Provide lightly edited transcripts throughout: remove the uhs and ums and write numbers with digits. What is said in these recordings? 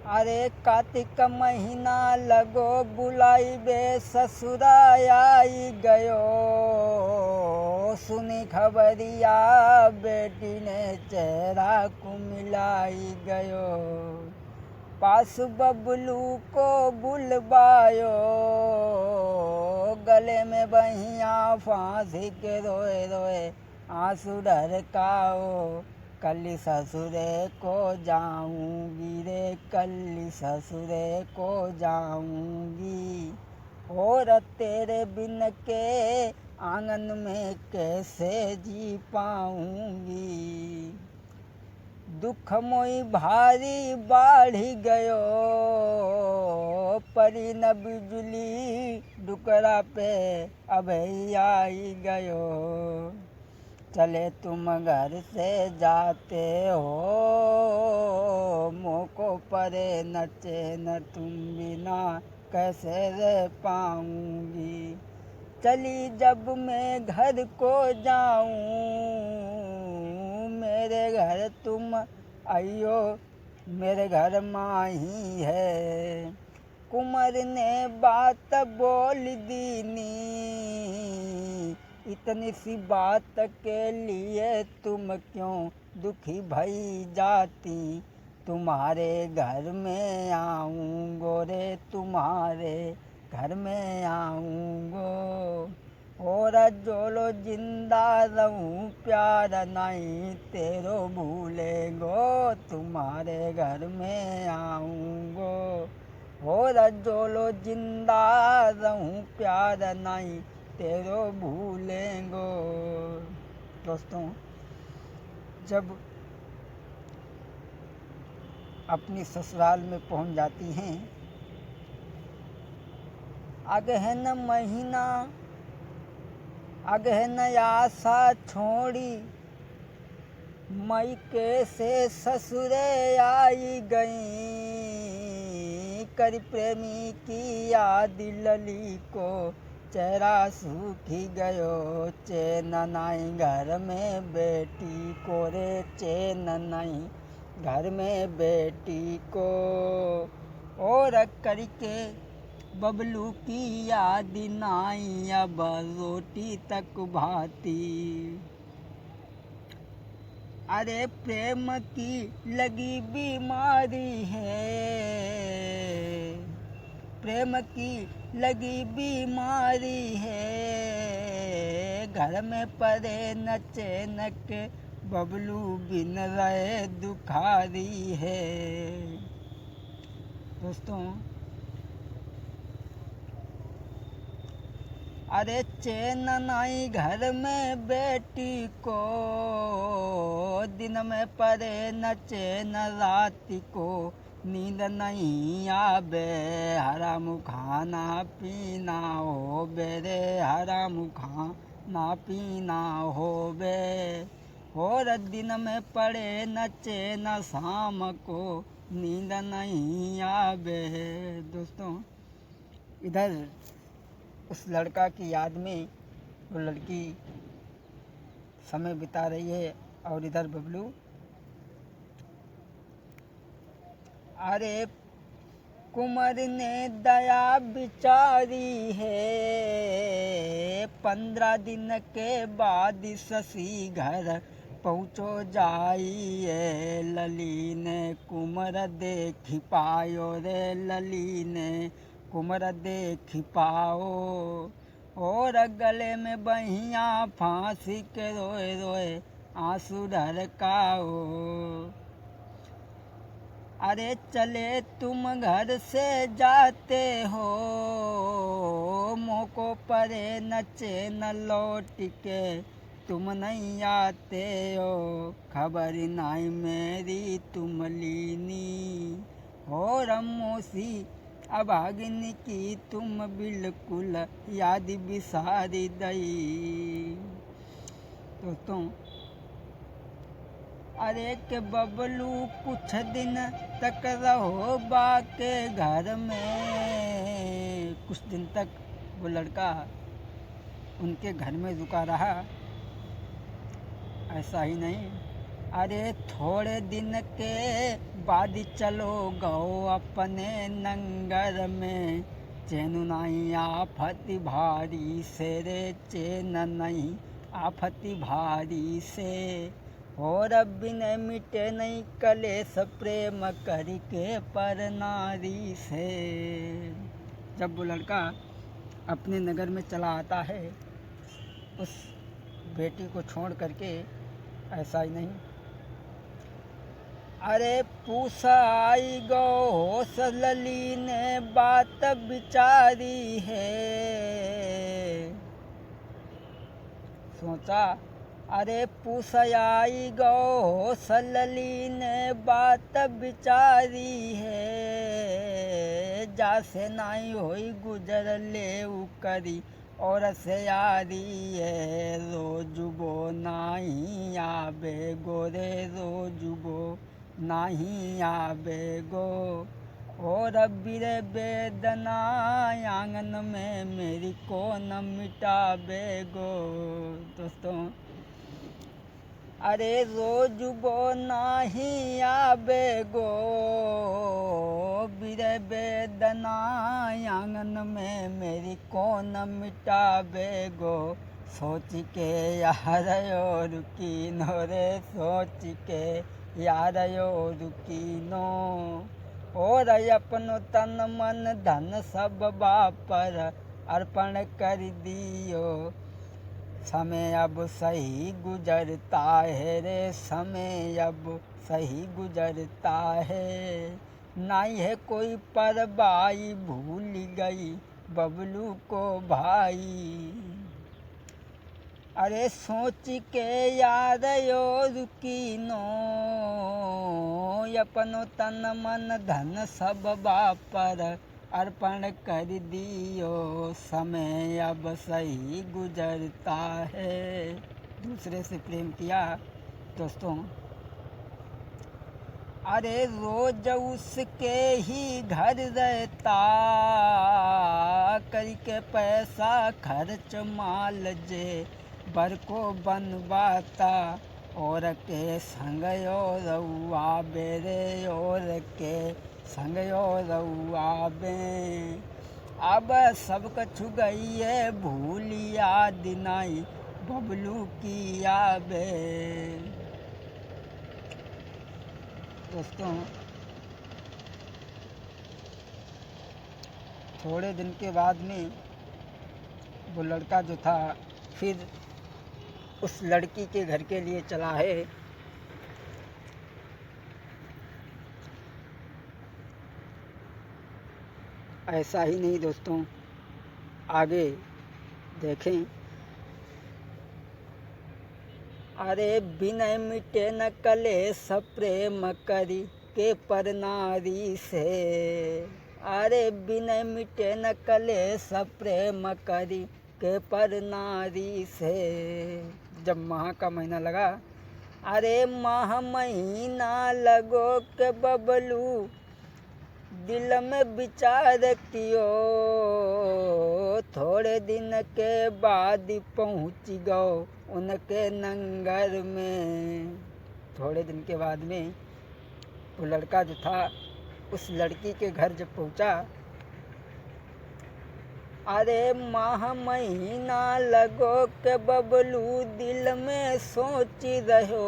अरे कार्तिक महीना लगो बुलाई बे ससुराई गयो। सुनी खबरिया बेटी ने चेहरा को मिलाई गयो। पास बबलू को बुलवायो, गले में बहिया फांसी के रोए रोए आंसू ढरकाओ। कल ससुरे को जाऊंगी रे, कल ससुरे को जाऊंगी। और तेरे बिन के आंगन में कैसे जी पाऊंगी। दुख मोई भारी बाढ़ी गयो, परी न बिजली डुकरा पे अभई आई गयो। चले तुम घर से जाते हो, मोको परे नचे न तुम बिना कैसे रह पाऊंगी। चली जब मैं घर को जाऊं, मेरे घर तुम आइयो, मेरे घर माँ ही है। कुंवर ने बात बोल दीनी, इतनी सी बात के लिए तुम क्यों दुखी भई जाती। तुम्हारे घर में आऊँगो रे, तुम्हारे घर में आऊँगो। और जोलो जिंदा रहूं प्यार नहीं तेरो भूलेंगो, तुम्हारे घर में आऊँगो। और जोलो जिंदा रहूं प्यार नहीं तेरो भूलेंगो। दोस्तों, जब अपनी ससुराल में पहुंच जाती हैं, अगहन महीना अगहन आशा छोड़ी, मई के से ससुरे आई गई। कर प्रेमी की याद लली को चेहरा सूखी गयो। चैन नहीं घर में बेटी को रे, चैन नहीं घर में बेटी को। और करके बबलू की याद नाई, अब रोटी तक भाती। अरे प्रेम की लगी बीमारी है, प्रेम की लगी बीमारी है। घर में पड़े न चैनक, बबलू बिन रहे दुखारी है। दोस्तों, अरे चैन नहीं घर में बेटी को, दिन में पड़े न चैन रात को। नींद नहीं आबे हराम खाना पीना हो बेरे, हराम खाना पीना हो बे। और दिन में पड़े न चैन शाम को, नींद नहीं आबे। दोस्तों, इधर उस लड़का की याद में वो लड़की समय बिता रही है, और इधर बबलू। अरे कुंवर ने दया बिचारी है, 15 दिन के बाद शशि घर पहुँचो जाइए। लली ने कुंवर देख पायो रे, लली ने कुंवर देख पाओ। और गले में बहिया फांसी के रोए रोए आंसू ढरकाओ। अरे चले तुम घर से जाते हो, मोको परे नचे न लौट के तुम नहीं आते हो। खबर नहीं मेरी तुम लीनी, और अम्मोसी अभागिन की तुम बिल्कुल याद बिसारी दई। दोस्तों, अरे के बबलू कुछ दिन तक रहो बाके घर में। कुछ दिन तक वो लड़का उनके घर में रुका रहा। ऐसा ही नहीं, अरे थोड़े दिन के बाद चलो गो अपने नंगर में, चैन नहीं आफत भारी से रे, चैन नहीं आफत भारी से। और बिन मिटे नहीं कलेश प्रेम करके पर नारी से। जब वो लड़का अपने नगर में चला आता है उस बेटी को छोड़ करके, ऐसा ही नहीं, अरे पूसा आई गो होश लली ने बात बिचारी है। सोचा अरे पूसा आई गो होश लली ने बात बिचारी है, जासे नाई होई गुजर ले करी और से यारी है। रोजुबो नाही आबे गोरे, रोजुबो नाही आबे गो। और बिरे बेदना आंगन में मेरी को न मिटाबे गो। दोस्तों, अरे रोजुबो नाही आबे गो, बिरे बेदना आंगन में मेरी को न मिटाबे गो। सोच के यार रुकी नो रे, सोच के यार रुकी नो। और अपनो तन मन धन सब बापर अर्पण कर दियो। समय अब सही गुजरता है रे, समय अब सही गुजरता है। नहीं है कोई परवाई, भूल गई बबलू को भाई। अरे सोच के याद यो रुकी नो, अपनो तन मन धन सब बापर अर्पण कर दियो। समय अब सही गुजरता है। दूसरे से प्रेम किया दोस्तों, अरे रोज उसके ही घर रहता, करके पैसा खर्च माल जे बर को बनवाता। और के संग यो रउआ बेरे, और के संग यो रउआ बे। अब सब कछु गई है भूल याद नहीं बबलू की आबे। दोस्तों, थोड़े दिन के बाद में वो लड़का जो था फिर उस लड़की के घर के लिए चला है। ऐसा ही नहीं दोस्तों, आगे देखें। अरे बिनय मिटे न कलेश प्रेम करी के पर नारी से। अरे बिनय मिटे न कलेश प्रेम करी के पर नारी से। जब माह का महीना लगा, अरे माह महीना लगो के बबलू दिल में विचार कियो। थोड़े दिन के बाद पहुँच गओ उनके नंगर में। थोड़े दिन के बाद में वो लड़का जो था उस लड़की के घर जब पहुँचा, अरे माह महीना लगो के बबलू दिल में सोच रहो।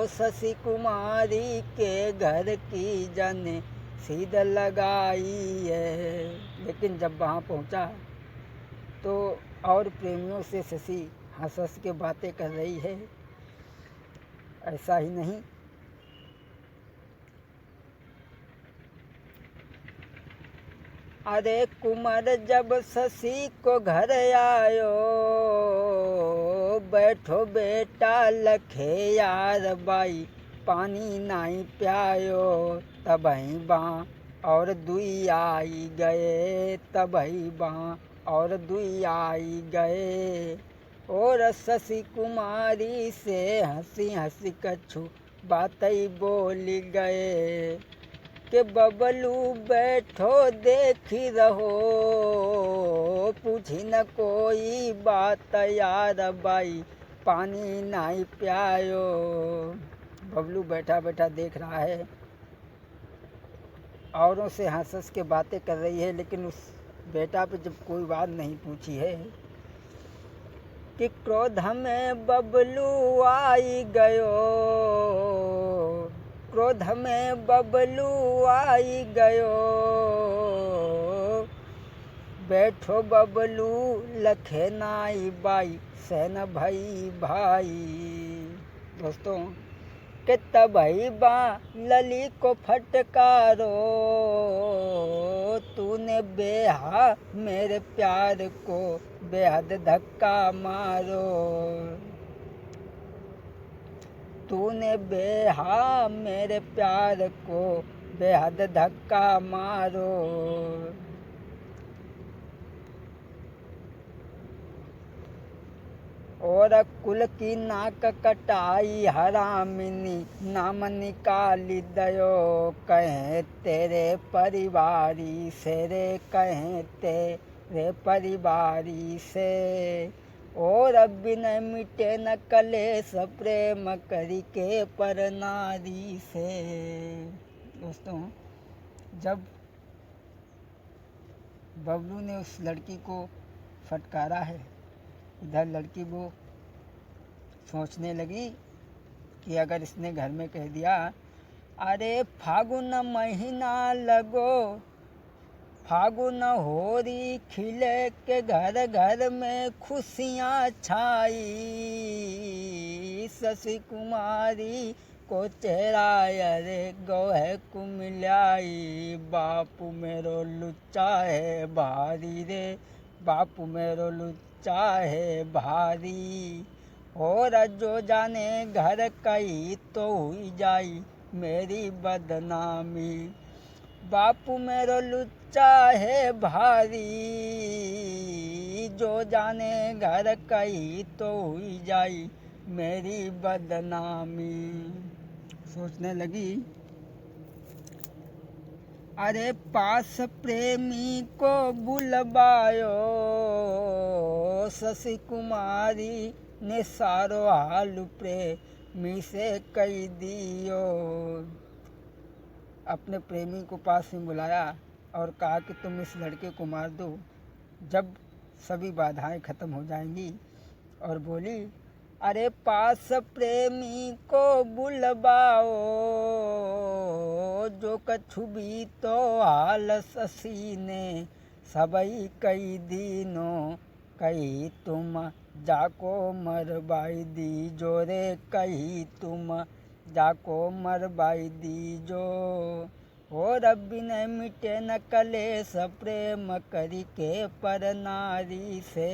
शशि कुमारी के घर की जाने सीध लगाई है। लेकिन जब वहाँ पहुँचा तो और प्रेमियों से शशि हंस हंस के बातें कर रही है। ऐसा ही नहीं, अरे कुमार जब शशि को घर आयो, बैठो बेटा लखे यार बाई पानी नहीं प्यायो। तबही बाँ और दुई आई गए, तबही बाँ और दुई आई गए। और शशि कुमारी से हंसी हंसी कछु बातें बोल गए कि बबलू बैठो देखी रहो, पूछी न कोई बात यार बाई पानी नहीं पियायो। बबलू बैठा बैठा देख रहा है, औरों से हंस हंस के बातें कर रही है, लेकिन उस बेटा पे जब कोई बात नहीं पूछी है कि क्रोध में बबलू आई गयो, क्रोध में बबलू आई गयो, बैठो बबलू लखे नाई बाई सेन भई भाई। दोस्तों कि तबही बा लली को फटकारो, तूने बेहा मेरे प्यार को बेहद धक्का मारो, तूने बेहा मेरे प्यार को बेहद धक्का मारो। और कुल की नाक कटाई हरामिनी नाम निकाली दयो, कहें तेरे परिवारी से रे, कहें तेरे परिवारी से। और अब बिन मिटे न कलेश प्रेम करी के पर नारी से। दोस्तों जब बबलू ने उस लड़की को फटकारा है, इधर लड़की वो सोचने लगी कि अगर इसने घर में कह दिया अरे फागुन महीना लगो, फागुन होरी खिले के घर घर में खुशियाँ छाई, शशि कुमारी को चेहरा अरे गोहे कुमिलाई, बापू मेरो लुच्चा है भारी रे, बापू मेरो लुच्चा है भारी। और जो जाने घर कई तो हुई जाई मेरी बदनामी, बापू मेरो लुच्चा है भारी, जो जाने घर कई तो हुई जाई मेरी बदनामी। सोचने लगी अरे पास प्रेमी को बुलवायो, शशि कुमारी ने सारो हाल प्रेमी से कही दियो। अपने प्रेमी को पास में बुलाया और कहा कि तुम इस लड़के को मार दो जब सभी बाधाएं खत्म हो जाएंगी। और बोली अरे पास प्रेमी को बुलवाओ, जो कछु भी तो हाल शशि ने सबई कई दिनों, कही तुम जाको मरबाई दी जो रे, कही तुम जाको मरबाई दी जो। और अब बिन मिटे न कलेश प्रेम करी के पर नारी से।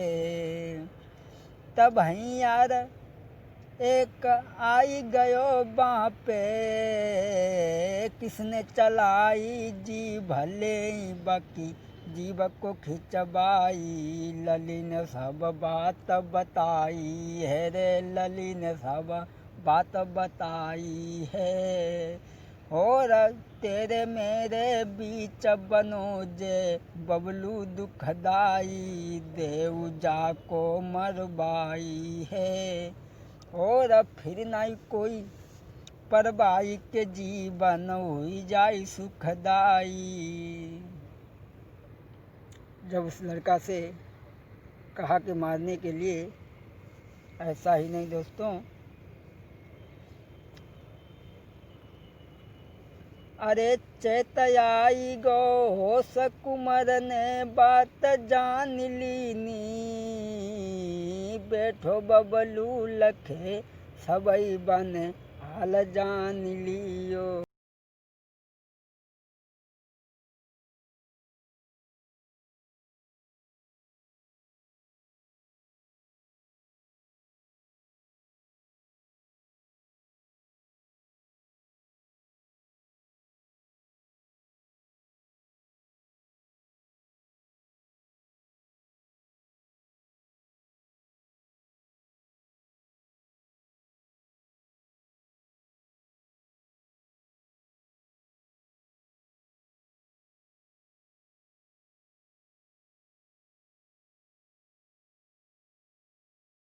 तब ही यार एक आई गयो बाँ पे, किसने चलाई जी भले बकी जीव को खिंचवाई, लली ने सब बात बताई है रे, लली ने सब बात बताई है। और तेरे मेरे बीच बनो जे बबलू दुखदाई, देव जाको मरबाई है। और अब फिर नहीं कोई परबाई के जीवन हुई जाई सुखदाई। जब उस लड़का से कहा कि मारने के लिए, ऐसा ही नहीं दोस्तों, अरे चेतयाई गो होश कुमार ने बात जान लीनी, बैठो बबलू लखे सबई बन हाल जान लियो।